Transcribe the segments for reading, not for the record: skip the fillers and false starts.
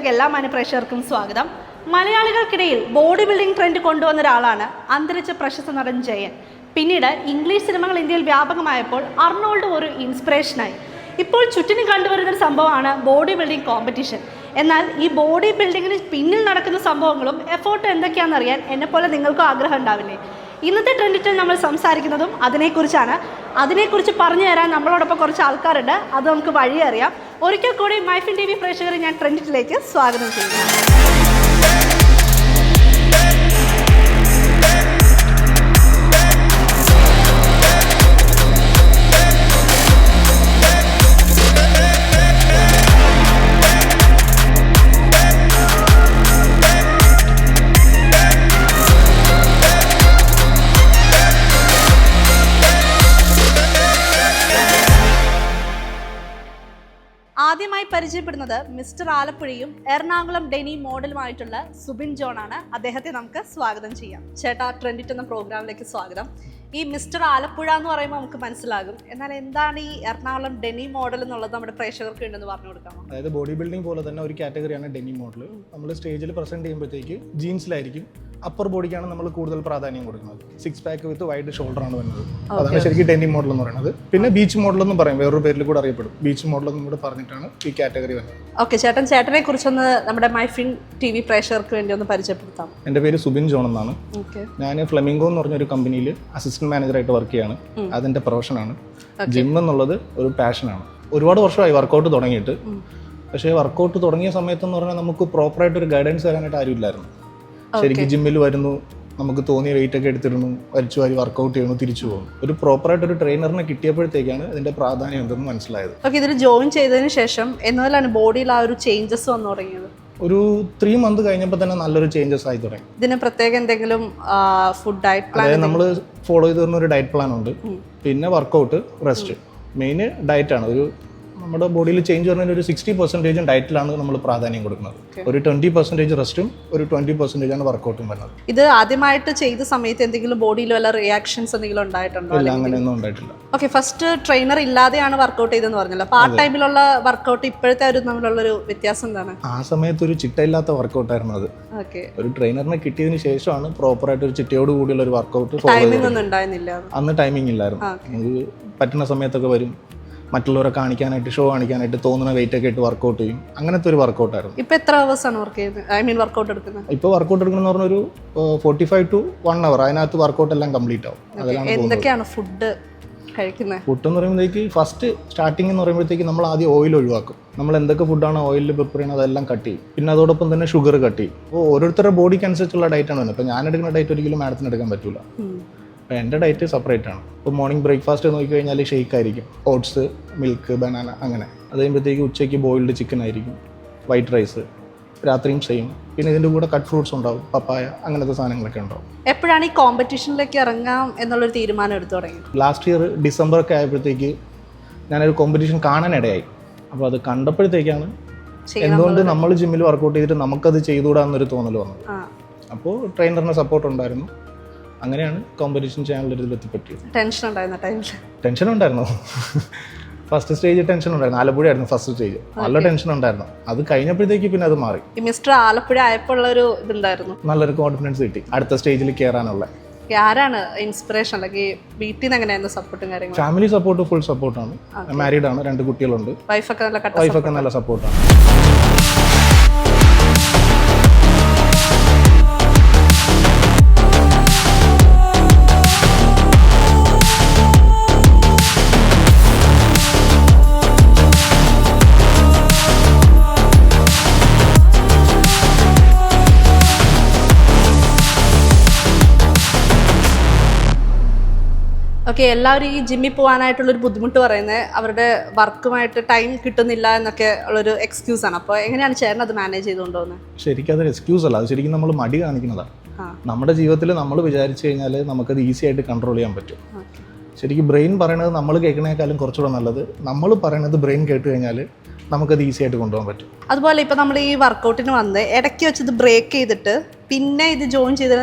പ്രോഗ്രാമിലേക്ക് എല്ലാ മാന്യപ്രേക്ഷകർക്കും സ്വാഗതം. മലയാളികൾക്കിടയിൽ ബോഡി ബിൽഡിംഗ് ട്രെൻഡ് കൊണ്ടുവന്ന ഒരാളാണ് അന്തരിച്ച പ്രശസ്ത നടൻ ജയൻ. പിന്നീട് ഇംഗ്ലീഷ് സിനിമകൾ ഇന്ത്യയിൽ വ്യാപകമായപ്പോൾ അർണോൾഡ് ഒരു ഇൻസ്പിറേഷനായി. ഇപ്പോൾ ചുറ്റിനും കണ്ടുവരുന്നൊരു സംഭവമാണ് ബോഡി ബിൽഡിംഗ് കോമ്പറ്റീഷൻ. എന്നാൽ ഈ ബോഡി ബിൽഡിങ്ങിന് പിന്നിൽ നടക്കുന്ന സംഭവങ്ങളും എഫോർട്ടും എന്തൊക്കെയാണെന്നറിയാൻ എന്നെപ്പോലെ നിങ്ങൾക്കും ആഗ്രഹം ഉണ്ടാവില്ലേ? ഇന്നത്തെ ട്രെൻഡിൽ നമ്മൾ സംസാരിക്കുന്നതും അതിനെക്കുറിച്ചാണ്. അതിനെക്കുറിച്ച് പറഞ്ഞു തരാൻ നമ്മളോടൊപ്പം കുറച്ച് ആൾക്കാരുണ്ട്. അത് നമുക്ക് വഴി അറിയാം. ഒരിക്കൽ കൂടി മൈഫിൻ TV പ്രേക്ഷകരെ ഞാൻ ട്രെൻഡിലേക്ക് സ്വാഗതം ചെയ്യുന്നു. ആദ്യമായി പരിചയപ്പെടുന്നത് മിസ്റ്റർ ആലപ്പുഴയും എറണാകുളം ഡെനി മോഡലുമായിട്ടുള്ള സുബിൻ ജോൺ ആണ്. അദ്ദേഹത്തെ നമുക്ക് സ്വാഗതം ചെയ്യാം. ചേട്ടാ, ട്രെൻഡിറ്റ് എന്ന പ്രോഗ്രാമിലേക്ക് സ്വാഗതം. ഈ മിസ്റ്റർ ആലപ്പുഴ എന്ന് പറയുമ്പോൾ നമുക്ക് മനസ്സിലാകും. എന്നാൽ എന്താണ് ഈ എറണാകുളം ഡെനി മോഡൽ എന്നുള്ളത് നമ്മുടെ പ്രേക്ഷകർക്ക് ഉണ്ടെന്ന് പറഞ്ഞു കൊടുക്കാമോ? അതായത് ബോഡി ബിൽഡിംഗ് പോലെ തന്നെ ഒരു കാറ്റഗറിയാണ് ഡെനി മോഡൽ. നമ്മൾ സ്റ്റേജിൽ പ്രസന്റ് ചെയ്യുമ്പോഴത്തേക്ക് ജീൻസിലായിരിക്കും. അപ്പർ ബോഡിക്കാണ് നമ്മൾ കൂടുതൽ പ്രാധാന്യം കൊടുക്കുന്നത്. 6 പാക്ക് വിത്ത് വൈഡ് ഷോൾഡർ ആണ് വരുന്നത്. അതാണ് ശരിക്കും ഡെനി മോഡൽ എന്ന് പറയുന്നത്. പിന്നെ ബീച്ച് മോഡൽ എന്നും പറയും, വേറൊരു പേരിൽ കൂടെ അറിയപ്പെടും. ബീച്ച് മോഡൽ എന്നും കൂടെ പറഞ്ഞിട്ടാണ് ഈ കാറ്റഗറി വരുന്നത്. ഓക്കെ, ചേട്ടനെ കുറിച്ചൊന്ന് നമ്മുടെ മൈഫിൻ TV പ്രേക്ഷകർക്ക് വേണ്ടി ഒന്ന് പരിചയപ്പെടുത്താം. എൻ്റെ പേര് സുബിൻ ജോൺ എന്നാണ്. ഞാൻ ഫ്ലെമിംഗോ എന്ന് പറഞ്ഞൊരു കമ്പനിയിൽ അസിസ്റ്റന്റ് മാനേജറായിട്ട് വർക്ക് ചെയ്യാണ്. അതിൻ്റെ പ്രൊഫഷനാണ്. ജിം എന്നുള്ളത് ഒരു പാഷനാണ്. ഒരുപാട് വർഷമായി വർക്കൗട്ട് തുടങ്ങിയിട്ട്. പക്ഷേ വർക്കൗട്ട് തുടങ്ങിയ സമയത്തെന്ന് പറഞ്ഞാൽ നമുക്ക് പ്രോപ്പറായിട്ട് ഒരു ഗൈഡൻസ് തരാനായിട്ട് ആരും ഇല്ലായിരുന്നു. ശരിക്കും ജിമ്മിൽ വരുന്നു, നമുക്ക് തോന്നിയ വെയിറ്റ് ഒക്കെ എടുത്തിരുന്നു, വലിച്ചു വാരി വർക്കൗട്ട് ചെയ്യുന്നു, തിരിച്ചു പോകും. ഒരു പ്രോപ്പറായിട്ട് ഒരു ട്രെയിനറിനെ കിട്ടിയപ്പോഴത്തേക്കാണ് ഇതിന്റെ പ്രാധാന്യം എന്തെന്ന് മനസ്സിലായത്. ഓക്കെ, ഇതിൽ ജോയിൻ ചെയ്തതിന് ശേഷം എന്നാലാണ് ബോഡിയിൽ ആ ഒരു ചേഞ്ചസ് വന്നു തുടങ്ങിയത്? ഒരു 3 മന്ത് കഴിഞ്ഞപ്പോൾ തന്നെ നല്ലൊരു ചേഞ്ചസ് ആയി തുടങ്ങി. ഇതിന് പ്രത്യേക എന്തെങ്കിലും ഫുഡ് ഡയറ്റ് പ്ലാൻ? അതായത് നമ്മൾ ഫോളോ ചെയ്ത് വരുന്ന ഒരു ഡയറ്റ് പ്ലാൻ ഉണ്ട്. പിന്നെ വർക്കൗട്ട്, റെസ്റ്റ്. മെയിൻ ഡയറ്റ് ആണ്. നമ്മുടെ ബോഡിയിൽ ചേഞ്ച് വരുന്നതിന് ഒരു 60% ഡയറ്റിലാണ് നമ്മൾ പ്രാധാന്യം കൊടുക്കുന്നത്. ഒരു 20% റെസ്റ്റും ഒരു 20% വർക്കൗട്ടും വരുന്നത്. ഇത് ആദ്യമായിട്ട് ചെയ്ത സമയത്ത് എന്തെങ്കിലും ബോഡിയിൽ വല്ല റിയാക്ഷൻസ് എന്തെങ്കിലും ഉണ്ടായിട്ടുണ്ടോ? ഇല്ല, അങ്ങനെയൊന്നും ഉണ്ടായിട്ടില്ല. ഓക്കെ, ഫസ്റ്റ് ട്രെയിനർ ഇല്ലാതെയാണ് വർക്കൗട്ട് ചെയ്തെന്ന് പറഞ്ഞല്ലോ. അപ്പോൾ ആ ടൈമിലുള്ള വർക്കൗട്ട് ഇപ്പോഴത്തെ ഒരു തമ്മിലുള്ളൊരു വ്യത്യാസം എന്താണ്? ആ സമയത്ത് ഒരു ചിട്ടയില്ലാത്ത വർക്കൗട്ടായിരുന്നു അത്. ഒരു ട്രെയിനറിനെ കിട്ടിയതിന് ശേഷമാണ് പ്രോപ്പറായിട്ട് ഒരു ചിട്ടയോട് കൂടിയുള്ള ഒരു വർക്കൗട്ട്. ടൈമിംഗ് ഒന്നും ഉണ്ടായിരുന്നില്ല അന്ന്. ടൈമിംഗ് ഇല്ലായിരുന്നു. നമുക്ക് പറ്റുന്ന സമയത്തൊക്കെ വരും, മറ്റുള്ളവരെ കാണിക്കാനായിട്ട്, ഷോ കാണിക്കാനായിട്ട് തോന്നുന്ന വെയിറ്റ് ഒക്കെ ഇട്ട് വർക്കൗട്ട് ചെയ്യും. അങ്ങനത്തെ ഒരു വർക്കൗട്ടായിരുന്നു. ഇപ്പോൾ എത്ര അവേഴ്സ് ആണ് വർക്ക് ചെയ്യുന്നത്? വർക്കൗട്ട് എടുക്കുന്നത്? ഇപ്പോൾ വർക്കൗട്ട് എടുക്കുന്ന പറഞ്ഞൊരു 45 to 1 hour. അതിനകത്ത് വർക്കൗട്ട് എല്ലാം കംപ്ലീറ്റ് ആവും. എന്തൊക്കെയാണ് ഫുഡ് കഴിക്കുന്നത്? ഫുഡ് എന്ന് പറയുമ്പോഴത്തേക്ക് ഫസ്റ്റ് സ്റ്റാർട്ടിംഗ് എന്ന് പറയുമ്പോഴത്തേക്ക് നമ്മൾ ആദ്യം ഓയിൽ ഒഴിവാക്കും. നമ്മൾ എന്തൊക്കെ ഫുഡാണ് ഓയിലിൽ പ്രിപ്പയർ ചെയ്യുന്നത് അതെല്ലാം കട്ട് ചെയ്യും. പിന്നെ അതോടൊപ്പം തന്നെ ഷുഗർ കട്ട് ചെയ്യും. അപ്പോൾ ഓരോരുത്തരുടെ ബോഡിക്ക് അനുസരിച്ചുള്ള ഡയറ്റാണ് വരുന്നത്. ഇപ്പോൾ ഞാൻ എടുക്കുന്ന ഡയറ്റ് ഒരിക്കലും മാഡത്തിന് എടുക്കാൻ പറ്റില്ല. അപ്പോൾ എൻ്റെ ഡയറ്റ് സെപ്പറേറ്റ് ആണ്. ഇപ്പോൾ മോർണിംഗ് ബ്രേക്ക്ഫാസ്റ്റ് നോക്കിക്കഴിഞ്ഞാൽ ഷെയ്ക്ക് ആയിരിക്കും, ഓട്സ്, മിൽക്ക്, ബനാന, അങ്ങനെ. അത് കഴിയുമ്പോഴത്തേക്ക് ഉച്ചയ്ക്ക് ബോയിൽഡ് ചിക്കൻ ആയിരിക്കും, വൈറ്റ് റൈസ്. രാത്രിയും സെയിം. പിന്നെ ഇതിൻ്റെ കൂടെ കട്ട് ഫ്രൂട്ട്സ് ഉണ്ടാവും, പപ്പായ, അങ്ങനത്തെ സാധനങ്ങളൊക്കെ ഉണ്ടാവും. എപ്പോഴാണ് ഈ കോമ്പറ്റീഷനിലേക്ക് ഇറങ്ങാം എന്നുള്ളൊരു തീരുമാനം എടുത്തു തുടങ്ങി? ലാസ്റ്റ് ഇയർ ഡിസംബറൊക്കെ ആയപ്പോഴത്തേക്ക് ഞാനൊരു കോമ്പറ്റീഷൻ കാണാനിടയായി. അപ്പോൾ അത് കണ്ടപ്പോഴത്തേക്കാണ് എന്തുകൊണ്ട് നമ്മൾ ജിമ്മിൽ വർക്കൗട്ട് ചെയ്തിട്ട് നമുക്കത് ചെയ്തുകൂടാന്നൊരു തോന്നൽ വന്നത്. അപ്പോൾ ട്രെയിനറിന് സപ്പോർട്ട് ഉണ്ടായിരുന്നു. അങ്ങനെയാണ് കോമ്പറ്റീഷൻ ചെയ്യാനുള്ള എത്തിപ്പറ്റിയത്. ടെൻഷൻ ഉണ്ടായിരുന്നു. ഫസ്റ്റ് സ്റ്റേജ് ടെൻഷൻ ഉണ്ടായിരുന്നു. ആലപ്പുഴ ആയിരുന്നു ഫസ്റ്റ് സ്റ്റേജ്. നല്ല ടെൻഷൻ ഉണ്ടായിരുന്നു. അത് കഴിഞ്ഞപ്പോഴത്തേക്ക് പിന്നെ അത് മാറി. മിസ്റ്റർ ആലപ്പുഴ ആയപ്പോൾ ഒരു ഇതുണ്ടായിരുന്നു, നല്ലൊരു കോൺഫിഡൻസ് കിട്ടി അടുത്ത സ്റ്റേജിൽ കയറാനുള്ള. ആരാണ് ഇൻസ്പിറേഷൻ? അല്ലെങ്കിൽ വീട്ടിൽ നിന്ന് എങ്ങനെയായിരുന്നു സപ്പോർട്ടും കാര്യങ്ങളും? ഫാമിലി സപ്പോർട്ട് ഫുൾ സപ്പോർട്ടാണ്. മാരീഡ് ആണ്, 2 കുട്ടികളുണ്ട്. വൈഫൊക്കെ നല്ല സപ്പോർട്ടാണ്. ഓക്കെ, എല്ലാവരും ഈ ജിമ്മിൽ പോകാനായിട്ടുള്ളൊരു ബുദ്ധിമുട്ട് പറയുന്നത് അവരുടെ വർക്കുമായിട്ട് ടൈം കിട്ടുന്നില്ല എന്നൊക്കെ ഉള്ളൊരു എക്സ്ക്യൂസാണ്. അപ്പോൾ എങ്ങനെയാണ് ചേട്ടൻ അത് മാനേജ് ചെയ്തുകൊണ്ടുപോകുന്നത്? ശരിക്കും അതൊരു എക്സ്ക്യൂസ് അല്ല, അത് ശരിക്കും നമ്മൾ മടി കാണിക്കുന്നതാണ്. നമ്മുടെ ജീവിതത്തിൽ നമ്മൾ വിചാരിച്ചു കഴിഞ്ഞാൽ നമുക്കത് ഈസി ആയിട്ട് കൺട്രോൾ ചെയ്യാൻ പറ്റും. ശരിക്കും ബ്രെയിൻ പറയണത് നമ്മൾ കേൾക്കണേക്കാളും കുറച്ചുകൂടെ നല്ലത് നമ്മൾ പറയണത് ബ്രെയിൻ കേട്ട് കഴിഞ്ഞാൽ നമുക്കത് ഈസി ആയിട്ട് കൊണ്ടുപോകാൻ പറ്റും. അതുപോലെ ഇപ്പോൾ നമ്മൾ ഈ വർക്കൗട്ടിന് വന്ന് ഇടയ്ക്ക് വെച്ച് ഇത് ബ്രേക്ക് ചെയ്തിട്ട് പിന്നെ ഇത് ജോയിൻ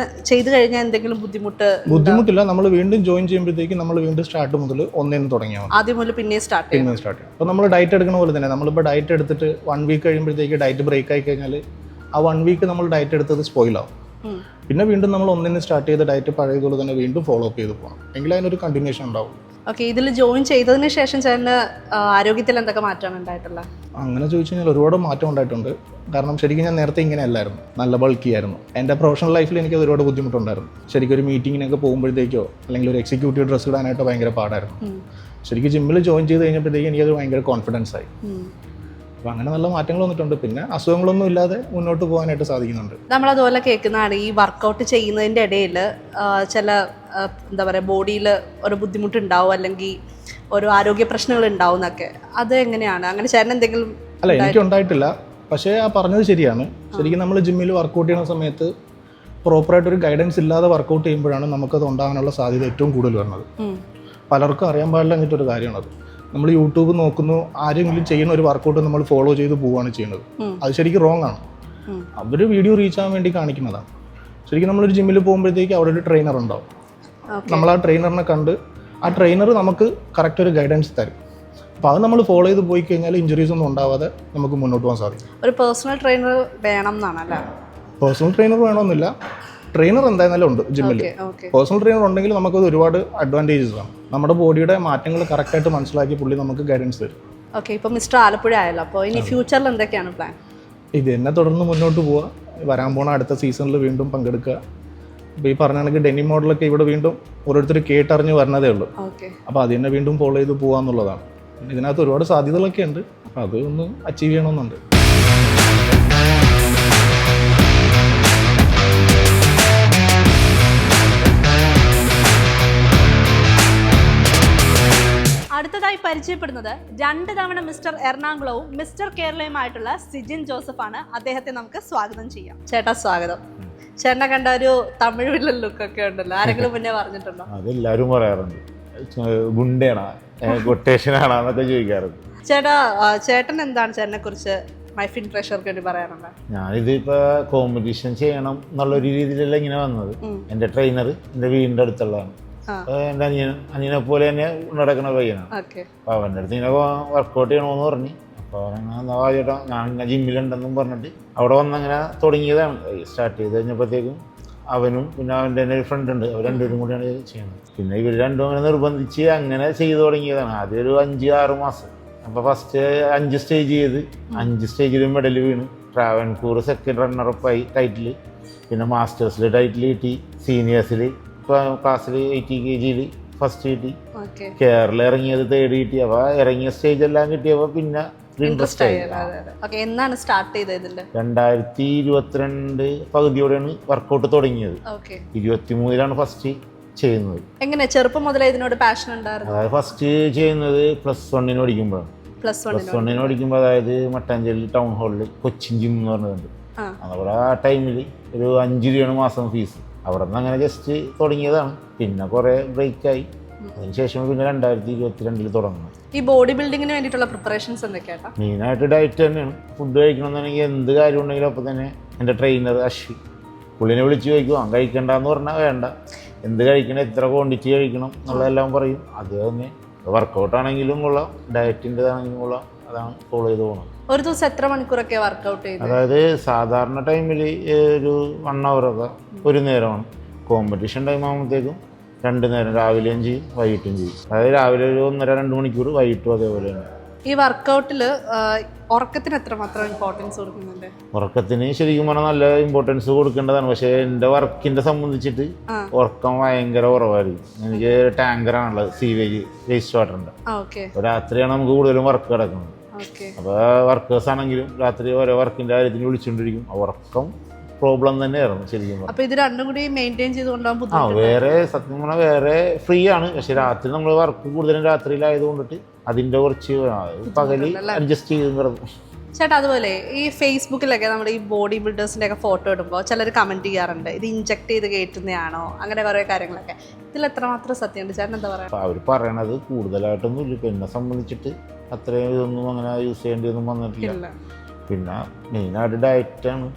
ചെയ്ത് കഴിഞ്ഞാൽ എന്തെങ്കിലും ബുദ്ധിമുട്ടില്ല. നമ്മൾ വീണ്ടും ജോയിൻ ചെയ്യുമ്പോഴത്തേക്ക് നമ്മൾ വീണ്ടും സ്റ്റാർട്ട് മുതൽ ഒന്നേന്ന് തുടങ്ങിയാൽ മതി. ആദ്യം മുതൽ പിന്നെ സ്റ്റാർട്ട് ചെയ്യാം. അപ്പോൾ നമ്മൾ ഡയറ്റ് എടുക്കുന്ന പോലെ തന്നെ നമ്മളിപ്പോൾ ഡയറ്റ് എടുത്തിട്ട് 1 വീക്ക് കഴിയുമ്പോഴത്തേക്ക് ഡയറ്റ് ബ്രേക്ക് ആയി കഴിഞ്ഞാൽ ആ 1 വീക്ക് നമ്മൾ ഡയറ്റ് എടുത്തത് സ്പോയിലാവും. പിന്നെ വീണ്ടും നമ്മൾ ഒന്നിന് സ്റ്റാർട്ട് ചെയ്ത ഡയറ്റ് പഴയതുപോലെ തന്നെ വീണ്ടും ഫോളോ അപ്പ് ചെയ്ത് പോകണം. എങ്കിൽ അതിനൊരു കണ്ടിന്യൂഷൻ ഉണ്ടാവും. ഓക്കെ, ഇതിൽ ജോയിൻ ചെയ്തതിന് ശേഷം ചേട്ടന് ആരോഗ്യത്തിൽ എന്തൊക്കെ മാറ്റമാണ് ഉണ്ടായിട്ടുള്ളത്? അങ്ങനെ ചോദിച്ചു കഴിഞ്ഞാൽ ഒരുപാട് മാറ്റം ഉണ്ടായിട്ടുണ്ട്. കാരണം ശരിക്കും ഞാൻ നേരത്തെ ഇങ്ങനെ അല്ലായിരുന്നു, നല്ല ബൾക്കി ആയിരുന്നു. എൻ്റെ പ്രൊഫഷണൽ ലൈഫിൽ എനിക്ക് ഒരുപാട് ബുദ്ധിമുട്ടുണ്ടായിരുന്നു. ശരിക്കും ഒരു മീറ്റിങ്ങിനൊക്കെ പോകുമ്പോഴത്തേക്കോ അല്ലെങ്കിൽ ഒരു എക്സിക്യൂട്ടീവ് ഡ്രസ്സ് ഇടാനായിട്ടോ ഭയങ്കര പാടായിരുന്നു. ശരിക്കും ജിമ്മിൽ ജോയിൻ ചെയ്ത് കഴിഞ്ഞപ്പോഴത്തേക്ക് എനിക്കത് ഭയങ്കര കോൺഫിഡൻസ് ആയി. അപ്പോൾ അങ്ങനെ നല്ല മാറ്റങ്ങൾ വന്നിട്ടുണ്ട്. പിന്നെ അസുഖങ്ങളൊന്നും ഇല്ലാതെ മുന്നോട്ട് പോകാനായിട്ട് സാധിക്കുന്നുണ്ട്. നമ്മളതുപോലെ കേൾക്കുന്നതാണ് ഈ വർക്കൗട്ട് ചെയ്യുന്നതിൻ്റെ ഇടയിൽ ചില എന്താ പറയുക ബോഡിയിൽ ഒരു ബുദ്ധിമുട്ടുണ്ടാവും അല്ലെങ്കിൽ ഓരോ ആരോഗ്യ പ്രശ്നങ്ങൾ ഉണ്ടാവും എന്നൊക്കെ. അത് എങ്ങനെയാണ്? അങ്ങനെ ചേട്ടൻ എന്തെങ്കിലും? അല്ല, എനിക്ക് ഉണ്ടായിട്ടില്ല. പക്ഷേ ആ പറഞ്ഞത് ശരിയാണ്. ശരിക്കും നമ്മൾ ജിമ്മിൽ വർക്കൗട്ട് ചെയ്യുന്ന സമയത്ത് പ്രോപ്പറായിട്ടൊരു ഗൈഡൻസ് ഇല്ലാതെ വർക്കൗട്ട് ചെയ്യുമ്പോഴാണ് നമുക്കത് ഉണ്ടാകാനുള്ള സാധ്യത ഏറ്റവും കൂടുതൽ വരുന്നത്. പലർക്കും അറിയാൻ പാടില്ല എന്നിട്ടൊരു കാര്യമാണത്. നമ്മൾ യൂട്യൂബ് നോക്കുന്നു, ആരെങ്കിലും ചെയ്യുന്ന ഒരു വർക്കൗട്ട് നമ്മൾ ഫോളോ ചെയ്ത് പോവുകയാണ് ചെയ്യുന്നത്. അത് ശരിക്കും റോങ് ആണ്. അവർ വീഡിയോ റീച്ച് ആവാൻ വേണ്ടി കാണിക്കുന്നതാണ്. ശരിക്കും നമ്മളൊരു ജിമ്മിൽ പോകുമ്പോഴത്തേക്ക് അവിടെ ഒരു ട്രെയിനർ ഉണ്ടാവും. നമ്മൾ ആ ട്രെയിനറിനെ കണ്ട് ആ ട്രെയിനർ നമുക്ക് കറക്റ്റ് ഒരു ഗൈഡൻസ് തരും. അപ്പോൾ അത് നമ്മൾ ഫോളോ ചെയ്ത് പോയി കഴിഞ്ഞാൽ ഇഞ്ചുറീസ് ഒന്നും ഉണ്ടാവാതെ നമുക്ക് മുന്നോട്ട് പോകാൻ സാധിക്കും. ഒരു പേഴ്സണൽ ട്രെയിനർ വേണം എന്നാണല്ലേ? പേഴ്സണൽ ട്രെയിനർ വേണമെന്നില്ല, ട്രെയിനർ എന്തായാലും ഉണ്ട് ജിമ്മിൽ. പേഴ്സണൽ ട്രെയിനർ ഉണ്ടെങ്കിൽ നമുക്കത് ഒരുപാട് അഡ്വാൻറ്റേജസ് ആണ്. നമ്മുടെ ബോഡിയുടെ മാറ്റങ്ങൾ കറക്റ്റായിട്ട് മനസ്സിലാക്കി പുള്ളി നമുക്ക് ഗൈഡൻസ് തരും. ഓക്കെ, ഇപ്പോൾ മിസ്റ്റർ ആലപ്പുഴ ആയല്ലോ, അപ്പോൾ ഇനി ഫ്യൂച്ചറിൽ എന്തൊക്കെയാണ് പ്ലാൻ? ഇത് എന്നെ തുടർന്ന് മുന്നോട്ട് പോവുക, വരാൻ പോണ അടുത്ത സീസണിൽ വീണ്ടും പങ്കെടുക്കുക. ഇപ്പോൾ ഈ പറഞ്ഞ കണക്ക് ഡെനി മോഡലൊക്കെ ഇവിടെ വീണ്ടും ഓരോരുത്തർ കേട്ടറിഞ്ഞ് വരണതേ ഉള്ളൂ. അപ്പോൾ അത് തന്നെ വീണ്ടും ഫോളോ ചെയ്ത് പോകാന്നുള്ളതാണ്. ഇതിനകത്ത് ഒരുപാട് സാധ്യതകളൊക്കെ ഉണ്ട്. അപ്പോൾ അത് ഒന്ന് അച്ചീവ് ചെയ്യണമെന്നുണ്ട്. അടുത്തതായി പരിചയപ്പെടുന്നത് 2 തവണ മിസ്റ്റർ എറണാകുളവും മിസ്റ്റർ കേരളയുമായിട്ടുള്ള സിജിൻ ജോസഫാണ്. അദ്ദേഹത്തെ നമുക്ക് സ്വാഗതം ചെയ്യാം. ചേട്ടാ സ്വാഗതം. ചേട്ടനെ കണ്ട ഒരു തമിഴ് വില്ലൻ ലുക്കൊക്കെ ഉണ്ടല്ലോ, ആരെങ്കിലും മുന്നേ പറഞ്ഞിട്ടുണ്ടോ? അതെല്ലാവരും പറയാറുണ്ട്, ഗുണ്ടയാണോ കൊട്ടേഷനാണെന്നൊക്കെ ചോദിക്കാറുണ്ട്. ചേട്ടൻ എന്താണ് ചേട്ടനെ കുറിച്ച് മൈഫിൻ പ്രഷർക്ക് വേണ്ടി പറയാനുള്ളത്? ഞാനിതിപ്പോ കോമ്പറ്റീഷൻ ചെയ്യണം എന്നുള്ളൊരു രീതിയിലല്ല ഇങ്ങനെ വന്നത്. എൻ്റെ ട്രെയിനർ എൻ്റെ വീടിൻ്റെ അടുത്തുള്ളതാണ്. എൻ്റെ അനിയനെ പോലെ തന്നെ നടക്കുന്ന പയ്യനാണ്. അപ്പോൾ അവൻ്റെ അടുത്ത് ഇങ്ങനെ വർക്കൗട്ട് ചെയ്യണമെന്ന് പറഞ്ഞു. അപ്പോൾ എന്താ ചേട്ടാ ഞാൻ ഇങ്ങനെ ജിമ്മിലുണ്ടെന്നും പറഞ്ഞിട്ട് അവിടെ വന്നങ്ങനെ തുടങ്ങിയതാണ്. സ്റ്റാർട്ട് ചെയ്ത് കഴിഞ്ഞപ്പോഴത്തേക്കും അവനും പിന്നെ അവൻ്റെ തന്നെ ഒരു ഫ്രണ്ട് ഉണ്ട്, അവർ രണ്ടുപേരും കൂടിയാണ് ചെയ്യുന്നത്. പിന്നെ ഇവർ രണ്ടും അങ്ങനെ നിർബന്ധിച്ച് അങ്ങനെ ചെയ്തു തുടങ്ങിയതാണ്. ആദ്യം ഒരു 5-6 മാസം. അപ്പോൾ ഫസ്റ്റ് 5 സ്റ്റേജ് ചെയ്ത് 5 സ്റ്റേജിലും മെഡൽ വീണ്. ട്രാവൻകൂർ സെക്കൻഡ് റണ്ണറപ്പായി ടൈറ്റിൽ. പിന്നെ മാസ്റ്റേഴ്സിൽ ടൈറ്റിൽ കിട്ടി. സീനിയേഴ്സിൽ ക്ലാസ്സിൽ 80 kg ഫസ്റ്റ് കിട്ടി. കേരള ഇറങ്ങിയത് 3rd കിട്ടി. അപ്പോൾ ഇറങ്ങിയ സ്റ്റേജ് എല്ലാം കിട്ടിയപ്പോൾ പിന്നെ ഇൻട്രസ്റ്റ് ആയി. എന്നാണ് സ്റ്റാർട്ട് ചെയ്തത്? 2022 പകുതിയോടെയാണ് വർക്കൗട്ട് തുടങ്ങിയത്. 23-ലാണ് ഫസ്റ്റ് ചെയ്യുന്നത്. എങ്ങനെ ചെറുപ്പം മുതലേ ഇതിനോട് പാഷൻ ഉണ്ടായിരുന്നു? അതായത് ഫസ്റ്റ് ചെയ്യുന്നത് +1 പഠിക്കുമ്പോഴാണ്. +1 പഠിക്കുമ്പോൾ അതായത് മട്ടാഞ്ചേരി ടൗൺ ഹാളിൽ കൊച്ചിൻ ജിം എന്ന് പറഞ്ഞതുണ്ട്. അതവിടെ ആ ടൈമിൽ ഒരു 5 രൂപയാണ് മാസം ഫീസ്. അവിടെ നിന്ന് അങ്ങനെ ജസ്റ്റ് തുടങ്ങിയതാണ്. പിന്നെ കുറേ ബ്രേക്കായി. അതിനുശേഷം പിന്നെ 2022 തുടങ്ങുന്നത്. ഈ ബോഡി ബിൽഡിങ്ങിന് വേണ്ടിയിട്ടുള്ള പ്രിപ്പറേഷൻസ് എന്തൊക്കെയാ? മെയിനായിട്ട് ഡയറ്റ് തന്നെയാണ്. ഫുഡ് കഴിക്കണമെന്നുണ്ടെങ്കിൽ എന്ത് കാര്യം ഉണ്ടെങ്കിലും അപ്പോൾ തന്നെ എൻ്റെ ട്രെയിനർ അശ്വി പുള്ളിനെ വിളിച്ച് ചോദിക്കും, കഴിക്കണ്ടെന്ന് പറഞ്ഞാൽ വേണ്ട, എന്ത് കഴിക്കണം, എത്ര ക്വാണ്ടിറ്റി കഴിക്കണം എന്നുള്ളതെല്ലാം പറയും. അത് തന്നെ വർക്കൗട്ട് ആണെങ്കിലും കൊള്ളാം, ഡയറ്റിൻ്റെതാണെങ്കിലും കൊള്ളാം, അതാണ് ഫോളോ ചെയ്ത് പോകുന്നത്. ഒരു ദിവസം എത്ര മണിക്കൂറൊക്കെ വർക്കൗട്ട് ചെയ്യും? അതായത് സാധാരണ ടൈമിൽ ഒരു 1 hour ഒരു നേരമാണ്. കോമ്പറ്റീഷൻ ടൈം ആകുമ്പോഴത്തേക്കും 2 നേരം, രാവിലെയും ചെയ്യും വൈകിട്ടും ചെയ്യും. അതായത് രാവിലെ ഒരു 1.5-2 മണിക്കൂർ, വൈകിട്ടും അതേപോലെ തന്നെ. ഈ വർക്കൗട്ടിൽ ഉറക്കത്തിന് എത്രമാത്രം ഇമ്പോർട്ടൻസ് കൊടുക്കുന്നുണ്ട്? ഉറക്കത്തിന് ശരിക്കും പറഞ്ഞാൽ നല്ല ഇമ്പോർട്ടൻസ് കൊടുക്കേണ്ടതാണ്. പക്ഷേ എൻ്റെ വർക്കിൻ്റെ സംബന്ധിച്ചിട്ട് ഉറക്കം ഭയങ്കര കുറവായിരിക്കും. എനിക്ക് ടാങ്കറാണുള്ളത്, സീവേജ് വേസ്റ്റ് വാട്ടറിൻ്റെ. അപ്പോൾ രാത്രിയാണ് നമുക്ക് കൂടുതലും വർക്ക് കിടക്കുന്നത്. അപ്പോൾ വർക്കേഴ്സ് ആണെങ്കിലും രാത്രി ഓരോ വർക്കിൻ്റെ കാര്യത്തിന് വിളിച്ചുകൊണ്ടിരിക്കും. ഉറക്കം പ്രോബ്ലം തന്നെയായിരുന്നു ശരിക്കും. അപ്പോൾ ഇത് രണ്ടും കൂടി മെയിൻറ്റെയിൻ ചെയ്ത് കൊണ്ടുപോകാൻ വേറെ സത്യം പറഞ്ഞാൽ വേറെ ഫ്രീ ആണ്. പക്ഷെ രാത്രി നമ്മൾ വർക്ക് കൂടുതലും രാത്രിയിലായത് കൊണ്ടിട്ട് അതിൻ്റെ കുറച്ച് പകല് അഡ്ജസ്റ്റ് ചെയ്ത് കിടക്കും. ചേട്ടാ അതുപോലെ ഈ ഫേസ്ബുക്കിലൊക്കെ നമ്മുടെ ഈ ബോഡി ബിൽഡേഴ്സിൻ്റെ ഒക്കെ ഫോട്ടോ ഇടുമ്പോൾ ചിലർ കമൻറ്റ് ചെയ്യാറുണ്ട് ഇത് ഇഞ്ചെക്ട് ചെയ്ത് കയറ്റുന്നതാണോ അങ്ങനെ കുറേ കാര്യങ്ങളൊക്കെ. ഇതിൽ എത്രമാത്രം സത്യമുണ്ട് ചേട്ടൻ എന്താ പറയുക? അവർ പറയണത് കൂടുതലായിട്ടൊന്നും ഇല്ല. എന്നെ സംബന്ധിച്ചിട്ട് അത്രയും ഇതൊന്നും അങ്ങനെ യൂസ് ചെയ്യേണ്ടിയൊന്നും വന്നിട്ടില്ല. പിന്നെ മെയിനായിട്ട് ഡയറ്റാണ്.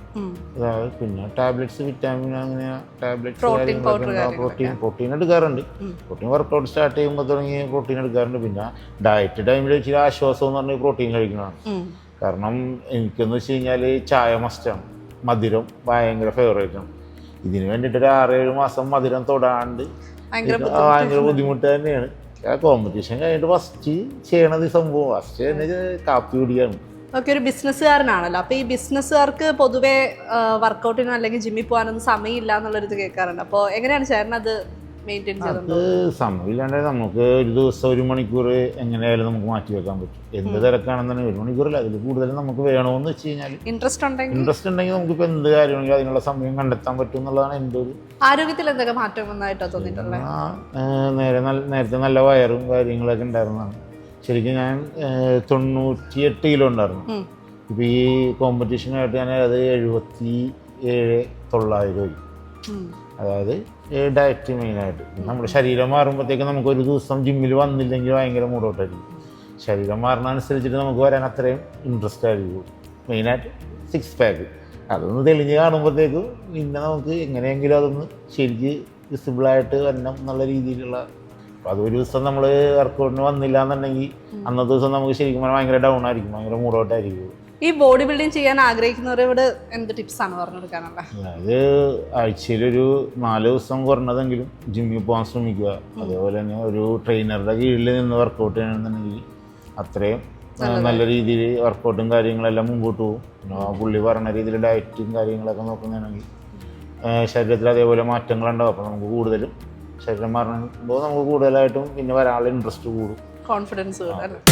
അതായത് പിന്നെ ടാബ്ലറ്റ്സ്, വിറ്റാമിൻ, അങ്ങനെ ടാബ്ലറ്റ്സ്, പ്രോട്ടീൻ എടുക്കാറുണ്ട്. പ്രോട്ടീൻ വർക്കൗട്ട് സ്റ്റാർട്ട് ചെയ്യുമ്പോൾ തുടങ്ങി പ്രോട്ടീൻ എടുക്കാറുണ്ട്. പിന്നെ ഡയറ്റ് ടൈമിൽ ഇച്ചിരി ആശ്വാസം എന്ന് പറഞ്ഞാൽ പ്രോട്ടീൻ കഴിക്കുന്നതാണ്. കാരണം എനിക്കെന്ന് വെച്ച് കഴിഞ്ഞാൽ ചായ മസ്റ്റാണ്. മധുരം ഭയങ്കര ഫേവറേറ്റ് ആണ്. ഇതിന് വേണ്ടിയിട്ട് ഒരു 6-7 മാസം മധുരം തൊടാണ്ട് ഭയങ്കര ബുദ്ധിമുട്ട് തന്നെയാണ്. കോമ്പറ്റീഷൻ കഴിഞ്ഞിട്ട് ഫസ്റ്റ് ചെയ്യണത് ഈ സംഭവം ഫസ്റ്റ് കാപ്പി കുടിയാണ്. ഓക്കെ, ഒരു ബിസിനസ്സുകാരനാണല്ലോ. അപ്പോൾ ഈ ബിസിനസ്സുകാർക്ക് പൊതുവേ വർക്കൗട്ടിനോ അല്ലെങ്കിൽ ജിമ്മിൽ പോകാനൊന്നും സമയമില്ല എന്നുള്ളൊരിത് കേൾക്കാറുണ്ട്. അപ്പോൾ എങ്ങനെയാണ് ചേട്ടൻ അത് മെയിൻറ്റെയിൻ ചെയ്യുന്നത്? സമയമില്ലാണ്ട് നമുക്ക് ഒരു ദിവസം 1 മണിക്കൂർ എങ്ങനെയായാലും നമുക്ക് മാറ്റി വെക്കാൻ പറ്റും. എന്ത് തിരക്കാണെന്നുണ്ടെങ്കിൽ 1 മണിക്കൂറില്ല, അതിൽ കൂടുതലും നമുക്ക് വേണമെന്ന് വെച്ച് കഴിഞ്ഞാൽ ഇൻട്രസ്റ്റ് ഉണ്ടെങ്കിൽ നമുക്കിപ്പോൾ എന്ത് കാര്യമാണെങ്കിലും അതിനുള്ള സമയം കണ്ടെത്താൻ പറ്റും എന്നുള്ളതാണ് എൻ്റെ ഒരു. ആരോഗ്യത്തിൽ എന്തൊക്കെ മാറ്റം വന്നതായിട്ടോ തോന്നിയിട്ടുള്ളത്? നേരത്തെ നല്ല വയറും കാര്യങ്ങളൊക്കെ ഉണ്ടായിരുന്നതാണ്. ശരിക്കും ഞാൻ 98 കിലോ ഉണ്ടായിരുന്നു. ഇപ്പം ഈ കോമ്പറ്റീഷനായിട്ട് ഞാൻ അത് 77,900 ആയി. അതായത് ഡയറ്റ് മെയിനായിട്ട്. നമ്മുടെ ശരീരം മാറുമ്പോഴത്തേക്ക് നമുക്കൊരു ദിവസം ജിമ്മിൽ വന്നില്ലെങ്കിൽ ഭയങ്കര മൂടോട്ടായിരിക്കും. ശരീരം മാറുന്നതനുസരിച്ചിട്ട് നമുക്ക് വരാൻ അത്രയും ഇൻട്രസ്റ്റ് ആയിരിക്കും. മെയിനായിട്ട് 6 പാക്ക് അതൊന്ന് തെളിഞ്ഞ് കാണുമ്പോഴത്തേക്ക് പിന്നെ നമുക്ക് എങ്ങനെയെങ്കിലും അതൊന്ന് ശരിക്ക് വിസിബിളായിട്ട് വരണം എന്നുള്ള രീതിയിലുള്ള. അപ്പോൾ അതൊരു ദിവസം നമ്മൾ വർക്കൗട്ടിന് വന്നില്ല എന്നുണ്ടെങ്കിൽ അന്നത്തെ ദിവസം നമുക്ക് ശരിക്കും പറഞ്ഞാൽ ഭയങ്കര ഡൗൺ ആയിരിക്കും, ഭയങ്കര മൂടോട്ടായിരിക്കും. ഈ ബോഡി ബിൽഡിംഗ് ചെയ്യാൻ ആഗ്രഹിക്കുന്നവരോട് എന്ത് ടിപ്സാണ് പറഞ്ഞു കൊടുക്കാനുള്ളത്? അതായത് ആഴ്ചയിലൊരു 4 ദിവസം കുറഞ്ഞതെങ്കിലും ജിമ്മിൽ പോകാൻ ശ്രമിക്കുക. അതേപോലെ തന്നെ ഒരു ട്രെയിനറുടെ കീഴിൽ നിന്ന് വർക്കൗട്ട് ചെയ്യണമെന്നുണ്ടെങ്കിൽ അത്രയും നല്ല രീതിയിൽ വർക്കൗട്ടും കാര്യങ്ങളെല്ലാം മുമ്പോട്ട് പോകും. പിന്നെ പുള്ളി പറഞ്ഞ രീതിയിൽ ഡയറ്റും കാര്യങ്ങളൊക്കെ നോക്കുന്നതാണെങ്കിൽ ശരീരത്തിൽ അതേപോലെ മാറ്റങ്ങളുണ്ടാവും. അപ്പോൾ നമുക്ക് കൂടുതലും ശരീരം മാറുമ്പോൾ നമുക്ക് കൂടുതലായിട്ടും പിന്നെ വരാനുള്ള ഇൻട്രസ്റ്റ് കൂടും, കോൺഫിഡൻസ് കൂടും.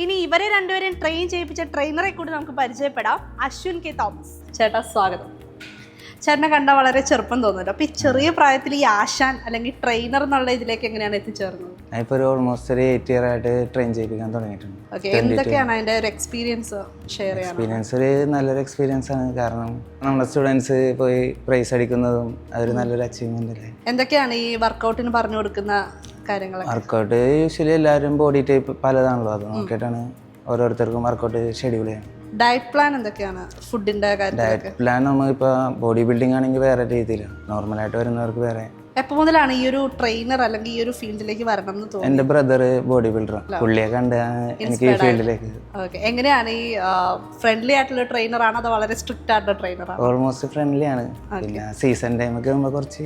ഇനി ഇവരെ രണ്ടുപേരെയും ട്രെയിൻ ചെയ്യിപ്പിച്ച ട്രെയിനറെ കൂടി നമുക്ക് പരിചയപ്പെടാം. അശ്വിൻ കെ തോമസ് ചേട്ടാ, സ്വാഗതം. ചേട്ടനെ കണ്ടാൽ വളരെ ചെറുപ്പം തോന്നുന്നുണ്ട്. അപ്പോൾ ഈ ചെറിയ പ്രായത്തിൽ ഈ ആശാൻ അല്ലെങ്കിൽ ട്രെയിനർ എന്നുള്ള ഇതിലേക്ക് എങ്ങനെയാണ് എത്തിച്ചേർന്നത്? ഇപ്പോൾ ഒരു ഓൾമോസ്റ്റ് ഒരു 8 ഇയർ ആയിട്ട് ട്രെയിൻ ചെയ്യിപ്പിക്കാൻ തുടങ്ങിയിട്ടുണ്ട്. ഓക്കെ, എന്തൊക്കെയാണ് അതിൻ്റെ ഒരു എക്സ്പീരിയൻസ് ഷെയർ ചെയ്യാൻ? എക്സ്പീരിയൻസ് ഒരു നല്ലൊരു എക്സ്പീരിയൻസ് ആണ്. കാരണം നമ്മുടെ സ്റ്റുഡൻസ് പോയി പ്രൈസ് അടിക്കുന്നതും അതൊരു നല്ലൊരു അച്ചീവ്മെന്റ് അല്ലേ. എന്തൊക്കെയാണ് ഈ വർക്കൗട്ടിന് പറഞ്ഞു കൊടുക്കുന്ന കാര്യങ്ങൾ? വർക്കൗട്ട് യൂഷ്വലി എല്ലാവരും ബോഡി ടൈപ്പ് പലതാണല്ലോ, അത് നോക്കിയിട്ടാണ് ഓരോരുത്തർക്കും വർക്കൗട്ട് ഷെഡ്യൂൾ ചെയ്യാൻ. ഡയറ്റ് പ്ലാൻ എന്തൊക്കെയാണ്? ഫുഡിന്റെ ഡയറ്റ് പ്ലാൻ നമ്മളിപ്പോൾ ബോഡി ബിൽഡിംഗ് ആണെങ്കിൽ വേറെ രീതിയിലാണ്, നോർമലായിട്ട് വരുന്നവർക്ക് വേറെ. എപ്പോൾ മുതലാണ് ഈ ഒരു ട്രെയിനർ അല്ലെങ്കിൽ ഈ ഒരു ഫീൽഡിലേക്ക് വരണം എന്ന് തോന്നുന്നത്? എൻ്റെ ബ്രദർ ബോഡി ബിൽഡറാണ്, പുള്ളിയെ കണ്ട് എനിക്ക് ഈ ഫീൽഡിലേക്ക്. ഓക്കെ, എങ്ങനെയാണ് ഈ ഫ്രണ്ട്ലി ആയിട്ടുള്ള ട്രെയിനർ ആണോ അതോ വളരെ സ്ട്രിക്റ്റ് ആയിട്ടുള്ള ട്രെയിനർ ആണോ? ഓൾമോസ്റ്റ് ഫ്രണ്ട്ലി ആണ്. പിന്നെ സീസൺ ടൈമൊക്കെ ആകുമ്പോൾ കുറച്ച്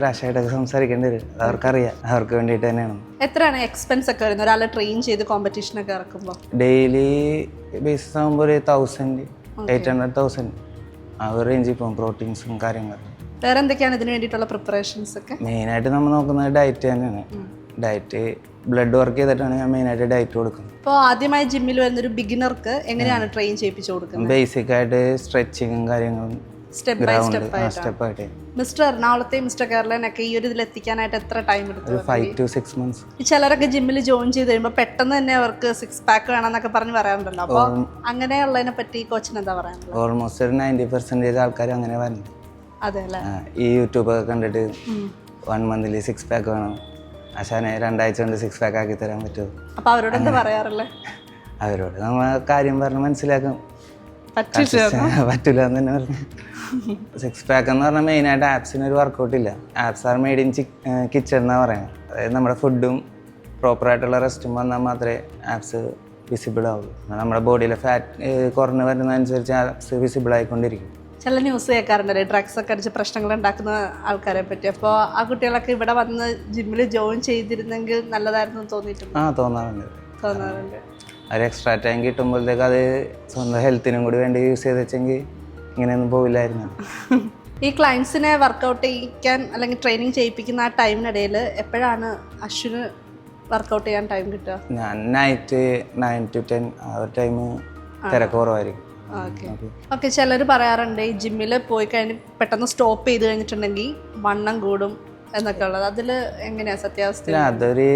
റാഷായിട്ടൊക്കെ സംസാരിക്കേണ്ടി വരും, അവർക്കറിയാം, അവർക്ക് വേണ്ടിയിട്ട് തന്നെയാണ്. എത്രയാണ് എക്സ്പെൻസ് ഒക്കെ വരുന്നത് ഒരാളെ ട്രെയിൻ ചെയ്ത് കോമ്പറ്റീഷനൊക്കെ ഇറക്കുമ്പോൾ? ഡെയിലി ബേസിസ് ആകുമ്പോൾ ഒരു 1,000-800,000 ആ ഒരു റേഞ്ചിൽ പോകും, പ്രോട്ടീൻസും കാര്യങ്ങളും. വേറെ എന്തൊക്കെയാണ് ഇതിന് വേണ്ടിയിട്ടുള്ള പ്രിപ്പറേഷൻസ് ഒക്കെ? മെയിനായിട്ട് നമ്മൾ നോക്കുന്നത് ഡയറ്റ് തന്നെയാണ്. ഡയറ്റ് ബ്ലഡ് വർക്ക് ചെയ്തിട്ടാണ് ഞാൻ മെയിനായിട്ട് ഡയറ്റ് കൊടുക്കുന്നത്. ഇപ്പോൾ ആദ്യമായി ജിമ്മിൽ വരുന്നൊരു ബിഗിനർക്ക് എങ്ങനെയാണ് ട്രെയിൻ ചെയ്യിപ്പിച്ചു കൊടുക്കുന്നത്? ബേസിക് ആയിട്ട് സ്ട്രെച്ചിങ്ങും കാര്യങ്ങളും സ്റ്റെപ്പ് ബൈ സ്റ്റെപ്പ് ആയിട്ട്. മിസ്റ്റർ എറണാകുളത്തെയും മിസ്റ്റർ കേരളനൊക്കെ ഈ ഒരു ഇതിൽ എത്തിക്കാനായിട്ട് എത്ര ടൈം എടുത്തു? 5 to 6 months. ചിലരൊക്കെ ജിമ്മിൽ ജോയിൻ ചെയ്ത് കഴിയുമ്പോൾ പെട്ടെന്ന് തന്നെ അവർക്ക് 6 പാക്ക് വേണമെന്നൊക്കെ പറഞ്ഞ് പറയാറുണ്ടല്ലോ. അപ്പോൾ അങ്ങനെയുള്ളതിനെ പറ്റി കോച്ചിന് എന്താ പറയാനുള്ളത്? ഓൾമോസ്റ്റ് ഒരു 90% ആൾക്കാർ അങ്ങനെ വരുന്നത്. അതെ അല്ലേ? ഈ യൂട്യൂബൊക്കെ കണ്ടിട്ട് 1 monthly 6 പാക്ക് വേണം, ആശാനെ 2 ആഴ്ച കൊണ്ട് 6 പാക്ക് ആക്കി തരാൻ പറ്റുമോ? അപ്പോൾ അവരോട് എന്താ പറയാറുള്ളത്? അവരോട് നമ്മൾ കാര്യം പറഞ്ഞ് മനസ്സിലാക്കും, പറ്റില്ല എന്ന് തന്നെ പറഞ്ഞു. 6 പാക്ക് എന്ന് പറഞ്ഞാൽ മെയിനായിട്ട് ആപ്സിന് ഒരു വർക്കൗട്ട് ഇല്ല. Abs are made in kitchen എന്നാണ് പറയുന്നത്. അതായത് നമ്മുടെ ഫുഡും പ്രോപ്പറായിട്ടുള്ള റെസ്റ്റും വന്നാൽ മാത്രമേ ആപ്സ് വിസിബിൾ ആവുള്ളൂ. നമ്മുടെ ബോഡിയിലെ ഫാറ്റ് കുറഞ്ഞു വരുന്നതനുസരിച്ച് ആപ്സ് വിസിബിൾ ആയിക്കൊണ്ടിരിക്കും. ചില ന്യൂസ് കേൾക്കാറുണ്ടല്ലേ ഡ്രഗ്സ് ഒക്കെ അടിച്ച് പ്രശ്നങ്ങൾ ഉണ്ടാക്കുന്ന ആൾക്കാരെ പറ്റി. അപ്പോൾ ആ കുട്ടികളൊക്കെ ഇവിടെ വന്ന് ജിമ്മിൽ ജോയിൻ ചെയ്തിരുന്നെങ്കിൽ നല്ലതായിരുന്നു തോന്നിയിട്ടുണ്ട്? തോന്നാറുണ്ട്. ഒരു എക്സ്ട്രാ ടൈം കിട്ടുമ്പോഴത്തേക്ക് അത് സ്വന്തം ഹെൽത്തിനും കൂടി വേണ്ടി യൂസ് ചെയ്ത് വെച്ചെങ്കിൽ ഇങ്ങനെയൊന്നും പോവില്ലായിരുന്നു. ഈ ക്ലയൻസിനെ വർക്കൗട്ട് ചെയ്യിക്കാൻ അല്ലെങ്കിൽ ട്രെയിനിങ് ചെയ്യിപ്പിക്കുന്ന ആ ടൈമിനിടയിൽ എപ്പോഴാണ് അശ്വിന് വർക്കൗട്ട് ചെയ്യാൻ ടൈം കിട്ടുക? ഞാൻ നൈറ്റ് 9 to 10 ആ ഒരു ടൈം തിരക്ക് കുറവായിരിക്കും. ഓക്കെ, ചിലർ പറയാറുണ്ട് ഈ ജിമ്മിൽ പോയി കഴിഞ്ഞ് പെട്ടെന്ന് സ്റ്റോപ്പ് ചെയ്ത് കഴിഞ്ഞിട്ടുണ്ടെങ്കിൽ വണ്ണം കൂടും എന്നൊക്കെ ഉള്ളത്. അതിൽ എങ്ങനെയാ സത്യാവസ്ഥ? ഇല്ല, അതൊരു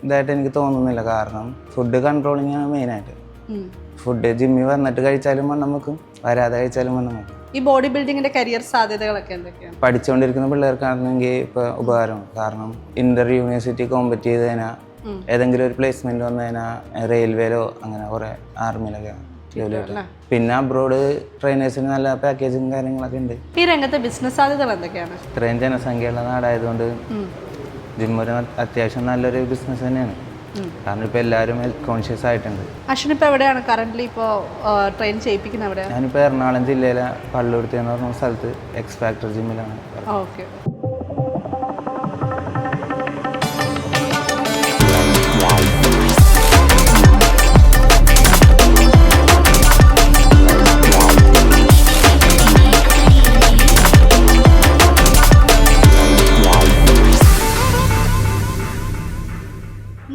ഇതായിട്ട് എനിക്ക് തോന്നുന്നില്ല. കാരണം ഫുഡ് കൺട്രോളിങ് ആണ് മെയിനായിട്ട്. ഫുഡ് ജിമ്മിൽ വന്നിട്ട് കഴിച്ചാലും വണ്ണം വെക്കും, വരാതെ കഴിച്ചാലും വണ്ണം വെക്കും. ഈ ബോഡി ബിൽഡിങ്ങിന്റെ കരിയർ സാധ്യതകളൊക്കെ എന്തൊക്കെയാണ്? പഠിച്ചുകൊണ്ടിരിക്കുന്ന പിള്ളേർക്കാണെങ്കിൽ ഇപ്പോൾ ഉപകാരമാണ്. കാരണം ഇന്റർ യൂണിവേഴ്സിറ്റി കോമ്പറ്റ് ചെയ്ത് കഴിഞ്ഞാൽ ഏതെങ്കിലും ഒരു പ്ലേസ്മെന്റ് വന്നു കഴിഞ്ഞാൽ റെയിൽവേയിലോ അങ്ങനെ കുറേ ആർമിയിലൊക്കെ ജോലി കിട്ടും. പിന്നെ അബ്രോഡ് ട്രെയിനേഴ്സിന് നല്ല പാക്കേജും കാര്യങ്ങളൊക്കെ ഉണ്ട്. ഈ രംഗത്തെ ബിസിനസ് സാധ്യതകൾ എന്തൊക്കെയാണ്? ഇത്രയും ജനസംഖ്യയുള്ള നാടായതുകൊണ്ട് ജിം ഒരു അത്യാവശ്യം നല്ലൊരു ബിസിനസ് തന്നെയാണ്. കാരണം ഇപ്പോൾ എല്ലാവരും ഹെൽത്ത് കോൺഷ്യസ് ആയിട്ടുണ്ട്. അശ്വിൻ ഇപ്പോൾ എവിടെയാണ് കറന്റ് ഇപ്പോൾ ട്രെയിൻ ചെയ്യിപ്പിക്കുന്നത്? എവിടെയാണ്? ഞാനിപ്പോൾ എറണാകുളം ജില്ലയിലെ പള്ളുരുത്തി എന്ന് പറഞ്ഞ സ്ഥലത്ത് എക്സ് ഫാക്ടർ ജിമ്മിലാണ്. ഓക്കെ.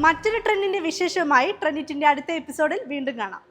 മറ്റൊരു ട്രെൻഡിന്റെ വിശേഷമായി ട്രെൻഡിറ്റിന്റെ അടുത്ത എപ്പിസോഡിൽ വീണ്ടും കാണാം.